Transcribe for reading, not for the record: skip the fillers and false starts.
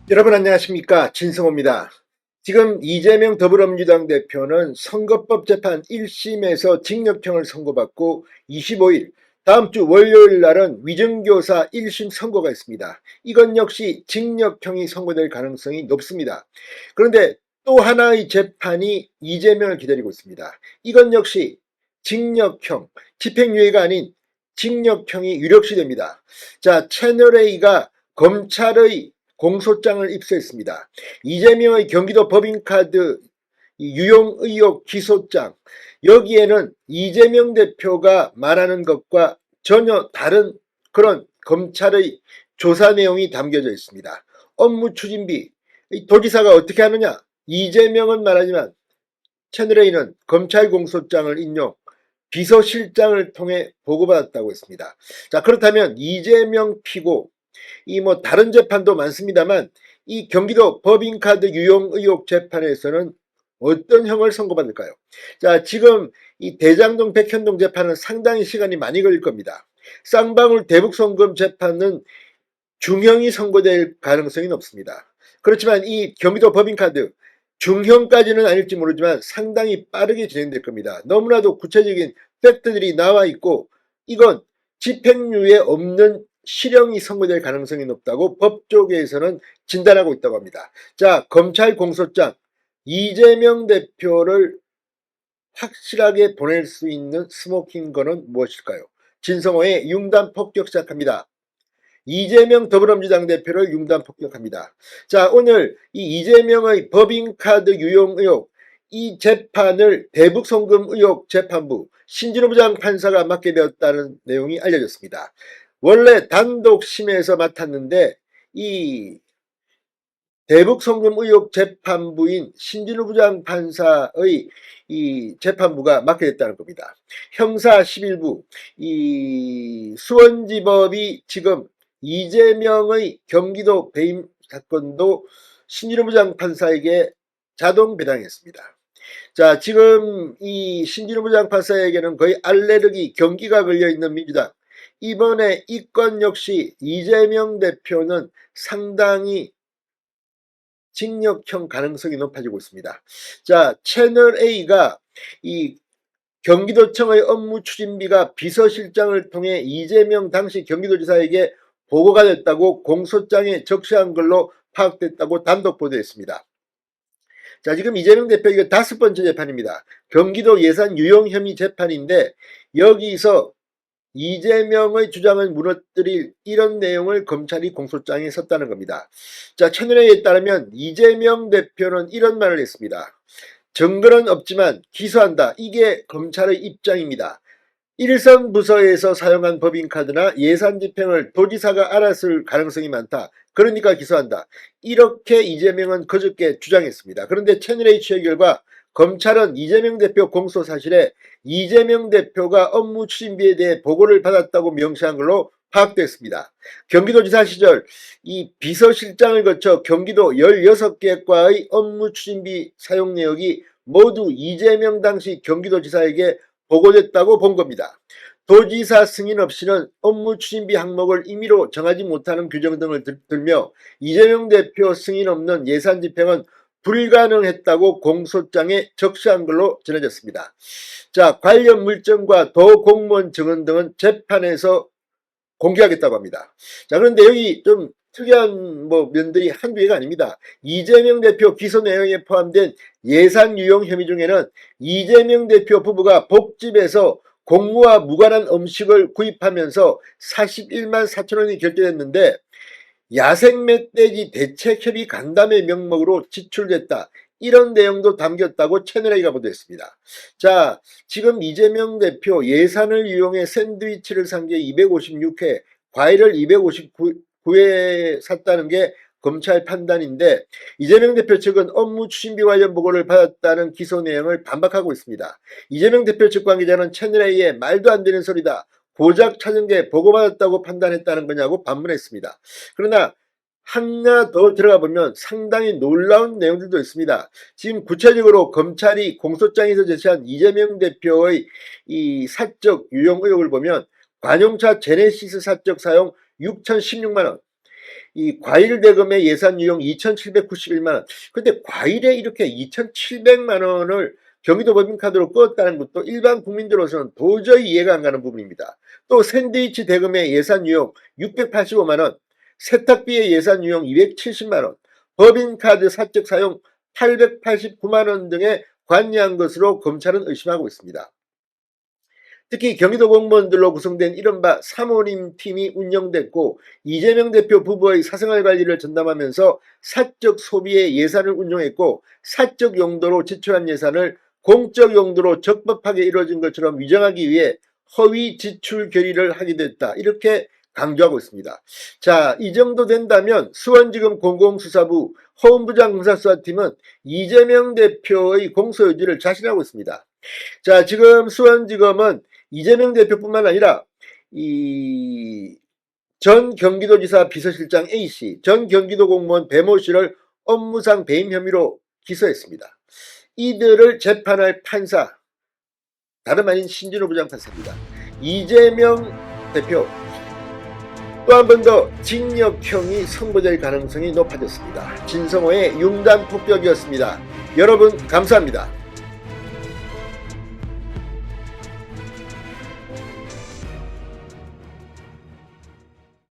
여러분 안녕하십니까, 진성호입니다. 지금 이재명 더불어민주당 대표는 선거법 재판 1심에서 징역형을 선고받고 25일 다음 주 월요일 날은 위증교사 1심 선고가 있습니다. 이건 역시 징역형이 선고될 가능성이 높습니다. 그런데 또 하나의 재판이 이재명을 기다리고 있습니다. 이건 역시 징역형, 집행유예가 아닌 징역형이 유력시 됩니다. 자, 채널A가 검찰의 공소장을 입수했습니다. 이재명의 경기도 법인카드 유용 의혹 기소장, 여기에는 이재명 대표가 말하는 것과 전혀 다른 그런 검찰의 조사 내용이 담겨져 있습니다. 업무 추진비, 도지사가 어떻게 하느냐? 이재명은 말하지만 채널A는 검찰 공소장을 인용, 비서실장을 통해 보고받았다고 했습니다. 자, 그렇다면 이재명 피고, 다른 재판도 많습니다만 이 경기도 법인카드 유용 의혹 재판에서는 어떤 형을 선고받을까요? 자, 지금 이 대장동 백현동 재판은 상당히 시간이 많이 걸릴 겁니다. 쌍방울 대북송금 재판은 중형이 선고될 가능성이 높습니다. 그렇지만 이 경기도 법인카드 중형까지는 아닐지 모르지만 상당히 빠르게 진행될 겁니다. 너무나도 구체적인 팩트들이 나와 있고 이건 집행유예 없는 실형이 선고될 가능성이 높다고 법조계에서는 진단하고 있다고 합니다. 자, 검찰 공소장 이재명 대표를 확실하게 보낼 수 있는 스모킹건은 무엇일까요? 진성호의 융단 폭격 시작합니다. 이재명 더불어민주당 대표를 융단 폭격합니다. 자, 오늘 이 이재명의 법인카드 유용 의혹, 이 재판을 대북송금 의혹 재판부 신진호 부장 판사가 맡게 되었다는 내용이 알려졌습니다. 원래 단독심에서 맡았는데 이 대북송금 의혹 재판부인 신진우 부장 판사의 이 재판부가 맡게 됐다는 겁니다. 형사 11부, 이 수원지법이 지금 이재명의 경기도 배임 사건도 신진우 부장 판사에게 자동 배당했습니다. 자, 지금 이 신진우 부장 판사에게는 거의 알레르기, 경기가 걸려있는 민주당. 이번에 이 건 역시 이재명 대표는 상당히 징역형 가능성이 높아지고 있습니다. 자, 채널A가 이 경기도청의 업무 추진비가 비서실장을 통해 이재명 당시 경기도지사에게 보고가 됐다고 공소장에 적시한 걸로 파악됐다고 단독 보도했습니다. 자, 지금 이재명 대표 이거 5번째 재판입니다. 경기도 예산 유용 혐의 재판인데 여기서 이재명의 주장을 무너뜨릴 이런 내용을 검찰이 공소장에 썼다는 겁니다. 자, 채널A에 따르면 이재명 대표는 이런 말을 했습니다. 증거는 없지만 기소한다. 이게 검찰의 입장입니다. 일선 부서에서 사용한 법인카드나 예산 집행을 도지사가 알았을 가능성이 많다. 그러니까 기소한다. 이렇게 이재명은 그저께 주장했습니다. 그런데 채널A 취재 결과 검찰은 이재명 대표 공소 사실에 이재명 대표가 업무 추진비에 대해 보고를 받았다고 명시한 걸로 파악됐습니다. 경기도지사 시절 이 비서실장을 거쳐 경기도 16개 과의 업무 추진비 사용 내역이 모두 이재명 당시 경기도지사에게 보고됐다고 본 겁니다. 도지사 승인 없이는 업무 추진비 항목을 임의로 정하지 못하는 규정 등을 들며 이재명 대표 승인 없는 예산 집행은 불가능했다고 공소장에 적시한 걸로 전해졌습니다. 자, 관련 물증과 도공무원 증언 등은 재판에서 공개하겠다고 합니다. 자, 그런데 여기 좀 특이한 면들이 한두 개가 아닙니다. 이재명 대표 기소 내용에 포함된 예산 유용 혐의 중에는 이재명 대표 부부가 복집에서 공무와 무관한 음식을 구입하면서 41만 4천 원이 결제됐는데 야생 멧돼지 대책협의 간담회 명목으로 지출됐다. 이런 내용도 담겼다고 채널A가 보도했습니다. 자, 지금 이재명 대표 예산을 이용해 샌드위치를 산 게 256회, 과일을 259회 샀다는 게 검찰 판단인데 이재명 대표 측은 업무 추진비 관련 보고를 받았다는 기소 내용을 반박하고 있습니다. 이재명 대표 측 관계자는 채널A의 말도 안 되는 소리다. 고작 찾은 게 보고받았다고 판단했다는 거냐고 반문했습니다. 그러나 하나 더 들어가 보면 상당히 놀라운 내용들도 있습니다. 지금 구체적으로 검찰이 공소장에서 제시한 이재명 대표의 이 사적 유용 의혹을 보면 관용차 제네시스 사적 사용 6,016만 원, 이 과일 대금의 예산 유용 2,791만 원. 근데 과일에 이렇게 2,700만 원을 경기도 법인카드로 껐다는 것도 일반 국민들로서는 도저히 이해가 안 가는 부분입니다. 또 샌드위치 대금의 예산 유용 685만 원, 세탁비의 예산 유용 270만 원, 법인카드 사적 사용 889만 원 등에 관여한 것으로 검찰은 의심하고 있습니다. 특히 경기도 공무원들로 구성된 이른바 사모님 팀이 운영됐고 이재명 대표 부부의 사생활 관리를 전담하면서 사적 소비에 예산을 운용했고 사적 용도로 지출한 예산을 공적 용도로 적법하게 이루어진 것처럼 위장하기 위해 허위 지출 결의를 하게 됐다. 이렇게 강조하고 있습니다. 자, 이 정도 된다면 수원지검 공공수사부 허은부장 검사수사팀은 이재명 대표의 공소유지를 자신하고 있습니다. 자, 지금 수원지검은 이재명 대표뿐만 아니라 전 경기도지사 비서실장 A씨, 전 경기도 공무원 배모씨를 업무상 배임 혐의로 기소했습니다. 이들을 재판할 판사, 다름 아닌 신진호 부장판사입니다. 이재명 대표 또 한 번 더 징역형이 선고될 가능성이 높아졌습니다. 진성호의 융단 폭격이었습니다. 여러분 감사합니다.